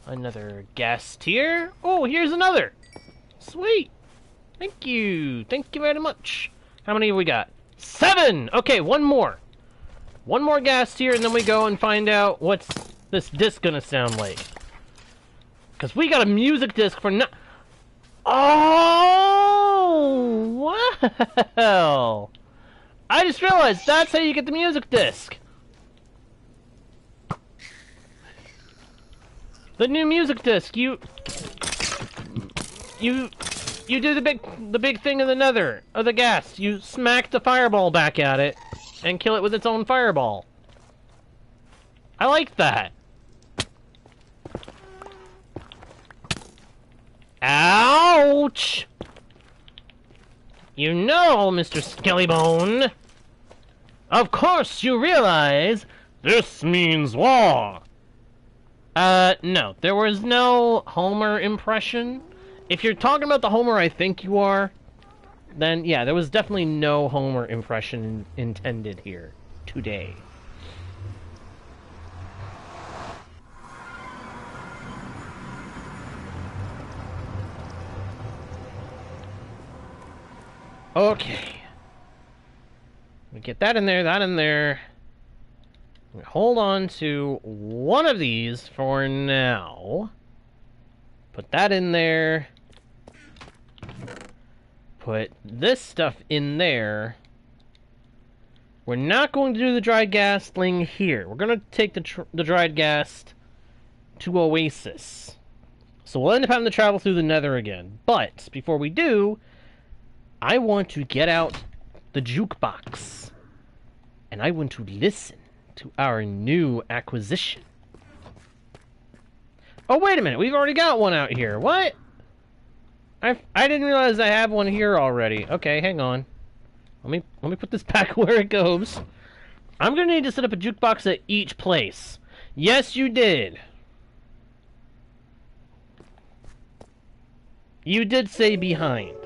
Another ghast tier. Oh, here's another. Sweet. Thank you. Thank you very much. How many have we got? 7! Okay, one more. One more ghast tier, and then we go and find out what's this disc gonna sound like. Because we got a music disc for no... Oh! Oh, well. I just realized that's how you get the music disc. The new music disc. You do the big thing of the nether, of the ghast. You smack the fireball back at it and kill it with its own fireball. I like that. Ouch! You know, Mr. Skellybone, of course you realize this means war. No, there was no Homer impression. If you're talking about the Homer I think you are, then yeah, there was definitely no Homer impression intended here today. Okay. We get that in there, that in there. We hold on to one of these for now. Put that in there. Put this stuff in there. We're not going to do the dried ghastling here. We're going to take the dried ghast to Oasis. So we'll end up having to travel through the nether again. But before we do, I want to get out the jukebox. And I want to listen to our new acquisition. Oh, wait a minute. We've already got one out here. What? I didn't realize I have one here already. Okay, hang on. Let me put this back where it goes. I'm going to need to set up a jukebox at each place. Yes, you did. You did say behind.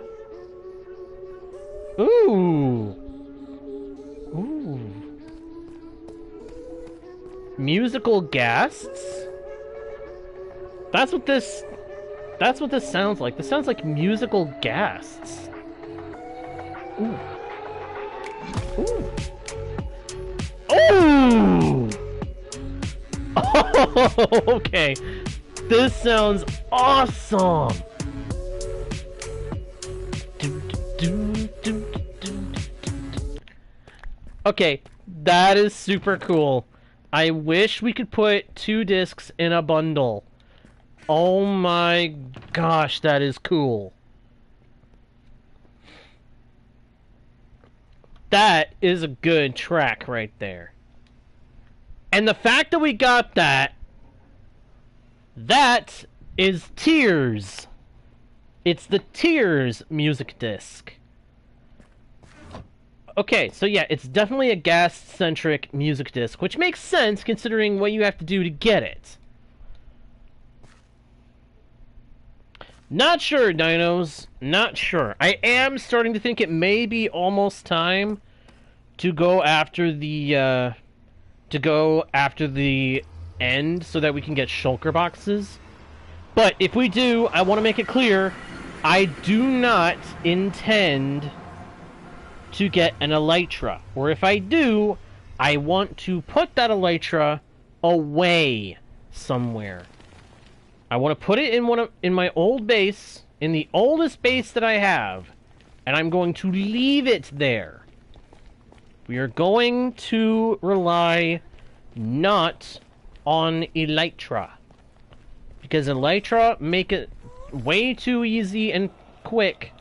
Ooh. Ooh. Musical ghasts? That's what this sounds like. This sounds like musical ghasts. Ooh. Ooh. Ooh! Oh, okay. This sounds awesome. Okay, that is super cool. I wish we could put 2 discs in a bundle. Oh my gosh, that is cool. That is a good track right there. And the fact that we got that is Tears. It's the Tears music disc. Okay, so yeah, it's definitely a ghast-centric music disc, which makes sense considering what you have to do to get it. Not sure, dinos. Not sure. I am starting to think it may be almost time to go after the end so that we can get shulker boxes. But if we do, I want to make it clear, I do not intend to get an elytra. Or if I do, I want to put that elytra away somewhere. I want to put it in my old base, in the oldest base that I have, and I'm going to leave it there. We are going to rely not on elytra, because elytra make it way too easy and quick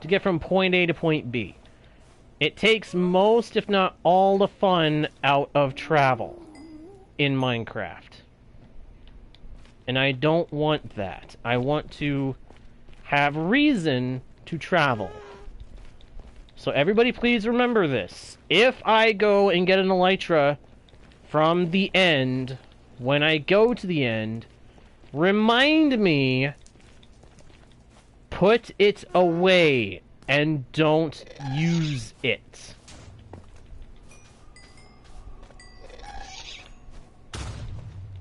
to get from point A to point B. It takes most, if not all, the fun out of travel in Minecraft. And I don't want that. I want to have reason to travel. So everybody please remember this. If I go and get an elytra from the end, when I go to the end, remind me, put it away and don't use it.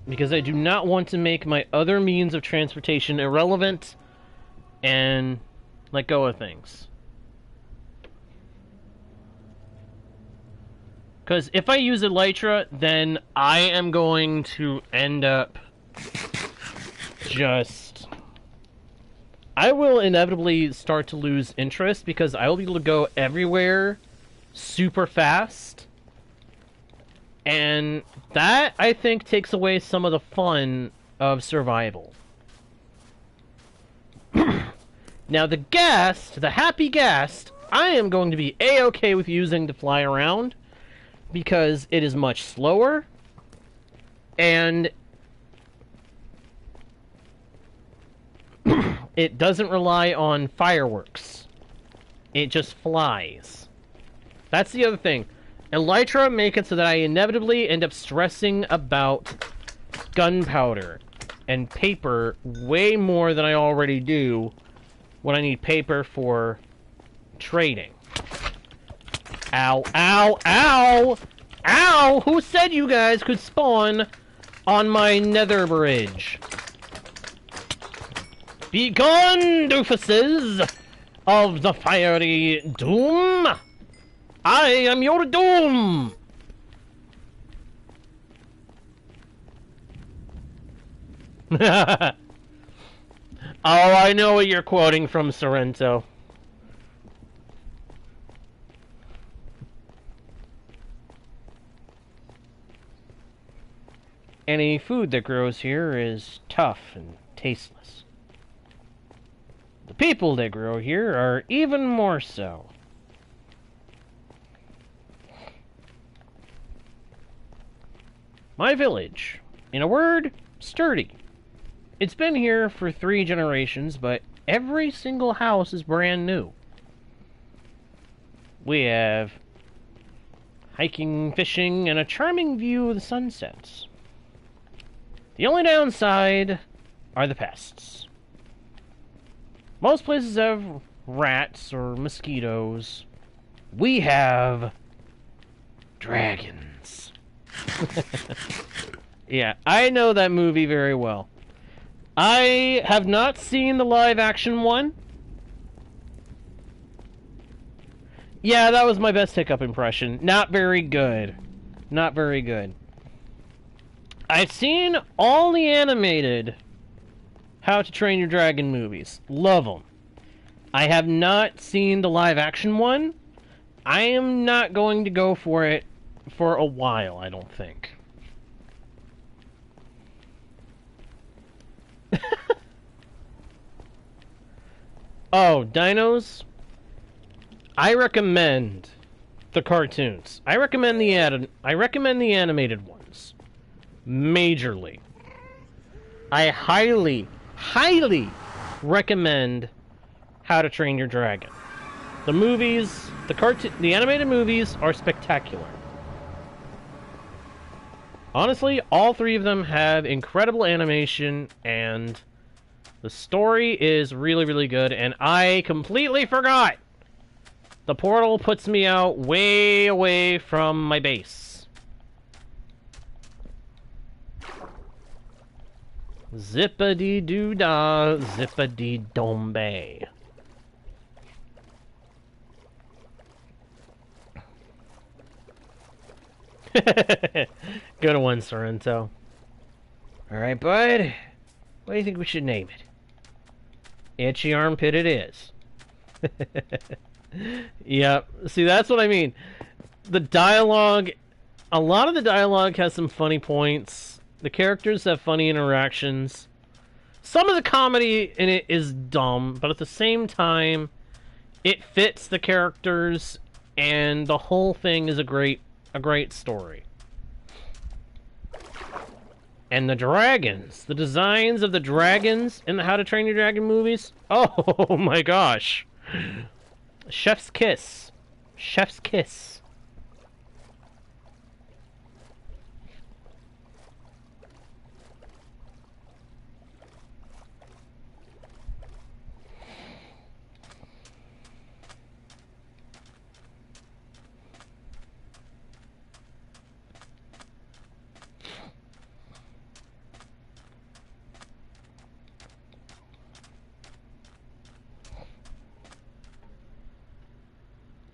Because I do not want to make my other means of transportation irrelevant and let go of things. Because if I use elytra, then I am going to end up just I will inevitably start to lose interest because I will be able to go everywhere super fast. And that, I think, takes away some of the fun of survival. Now, the Ghast, the happy Ghast, I am going to be A-okay with using to fly around because it is much slower and it doesn't rely on fireworks. It just flies. That's the other thing. Elytra make it so that I inevitably end up stressing about gunpowder and paper way more than I already do when I need paper for trading. Ow, ow, ow! Ow! Who said you guys could spawn on my nether bridge? Be gone, doofuses of the fiery doom! I am your doom! Oh, I know what you're quoting from Sorrento. Any food that grows here is tough and tasteless. The people that grow here are even more so. My village. In a word, sturdy. It's been here for 3 generations, but every single house is brand new. We have hiking, fishing, and a charming view of the sunsets. The only downside are the pests. Most places have rats or mosquitoes. We have dragons. Yeah, I know that movie very well. I have not seen the live-action one. Yeah, that was my best Hiccup impression. Not very good. Not very good. I've seen all the animated How to Train Your Dragon movies. Love them. I have not seen the live-action one. I am not going to go for it for a while, I don't think. Oh, dinos? I recommend the cartoons. I recommend the animated ones. Majorly. I highly, highly recommend How to Train Your Dragon. The movies, the animated movies are spectacular. Honestly, all 3 of them have incredible animation, and the story is really, really good, and I completely forgot! The portal puts me out way away from my base. Zippity-doo-dah, zippity-dombe. Good one, Sorrento. Alright, bud. What do you think we should name it? Itchy Armpit it is. Yep. See, that's what I mean. The dialogue... A lot of the dialogue has some funny points. The characters have funny interactions. Some of the comedy in it is dumb, but at the same time, it fits the characters, and the whole thing is a great story. And the dragons. The designs of the dragons in the How to Train Your Dragon movies. Oh my gosh. Chef's kiss. Chef's kiss.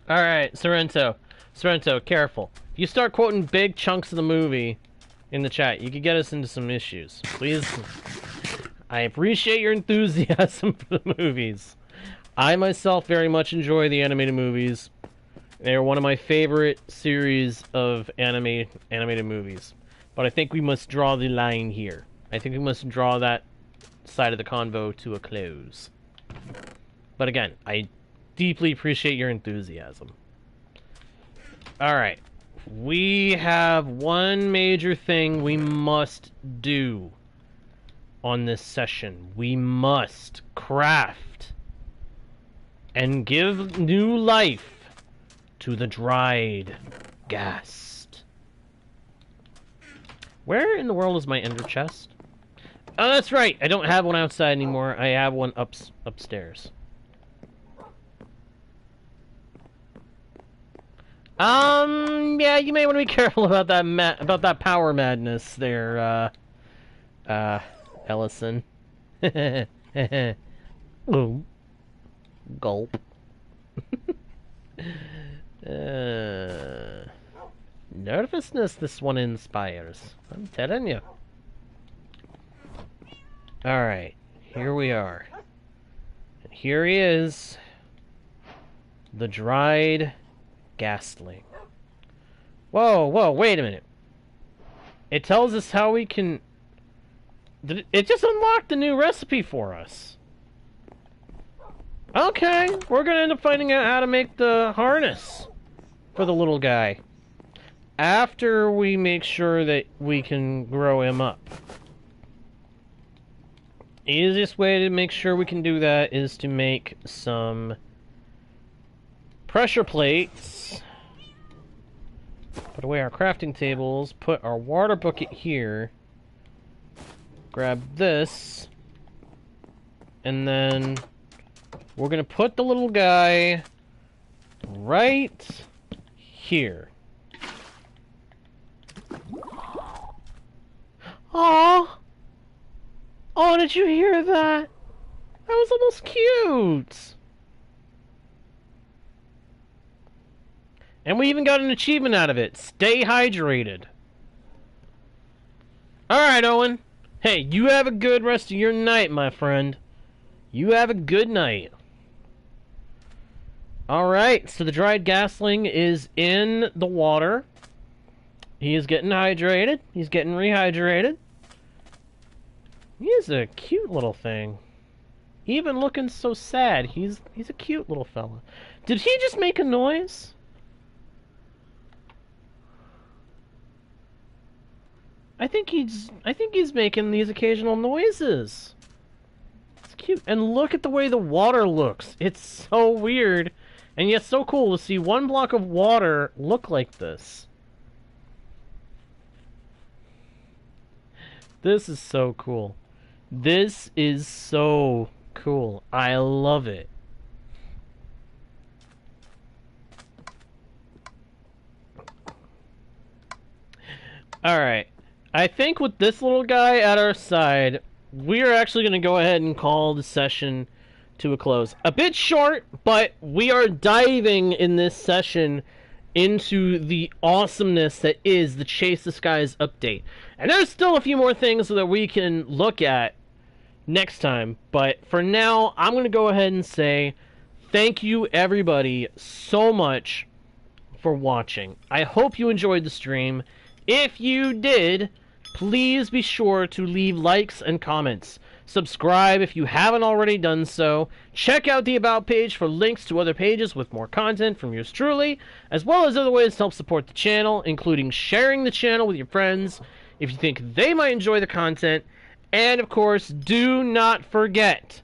Alright, Sorrento. Sorrento, careful. If you start quoting big chunks of the movie in the chat, you could get us into some issues. Please. I appreciate your enthusiasm for the movies. I myself very much enjoy the animated movies. They're one of my favorite series of animated movies. But I think we must draw the line here. I think we must draw that side of the convo to a close. But again, I deeply appreciate your enthusiasm. Alright. We have one major thing we must do on this session. We must craft and give new life to the dried Ghast. Where in the world is my ender chest? Oh, that's right. I don't have one outside anymore. I have one upstairs. Yeah, you may want to be careful about that power madness there, Ellison. Ooh. Gulp. Nervousness this one inspires. I'm telling you. Alright, here we are. And here he is. The dried Ghastling. Whoa, wait a minute. It tells us how we can... It just unlocked a new recipe for us. Okay, we're gonna end up finding out how to make the harness for the little guy. After we make sure that we can grow him up. Easiest way to make sure we can do that is to make some pressure plates. Put away our crafting tables, put our water bucket here. Grab this. And then we're gonna put the little guy right here. Aww! Oh, did you hear that? That was almost cute! And we even got an achievement out of it. Stay hydrated. Alright, Owen. Hey, you have a good rest of your night, my friend. You have a good night. Alright, so the dried Ghastling is in the water. He is getting hydrated. He's getting rehydrated. He is a cute little thing. Even looking so sad, he's a cute little fella. Did he just make a noise? I think he's making these occasional noises. It's cute. And look at the way the water looks. It's so weird. And yet so cool to see one block of water look like this. This is so cool. This is so cool. I love it. Alright. I think with this little guy at our side, we are actually going to go ahead and call the session to a close. A bit short, but we are diving in this session into the awesomeness that is the Chase the Skies update. And there's still a few more things that we can look at next time, but for now, I'm going to go ahead and say thank you everybody so much for watching. I hope you enjoyed the stream. If you did, please be sure to leave likes and comments. Subscribe if you haven't already done so. Check out the About page for links to other pages with more content from yours truly, as well as other ways to help support the channel, including sharing the channel with your friends if you think they might enjoy the content. And, of course, do not forget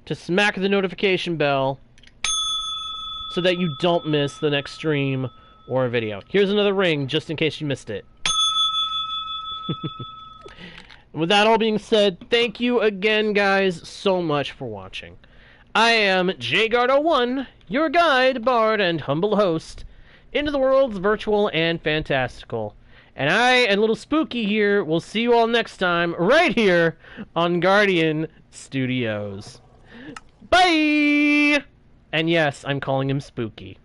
to smack the notification bell so that you don't miss the next stream or video. Here's another ring, just in case you missed it. With that all being said, thank you again, guys, so much for watching. I am JGuard01, your guide, bard, and humble host into the worlds virtual and fantastical. And I and little Spooky here will see you all next time, right here on Guardian Studios. Bye! And yes, I'm calling him Spooky.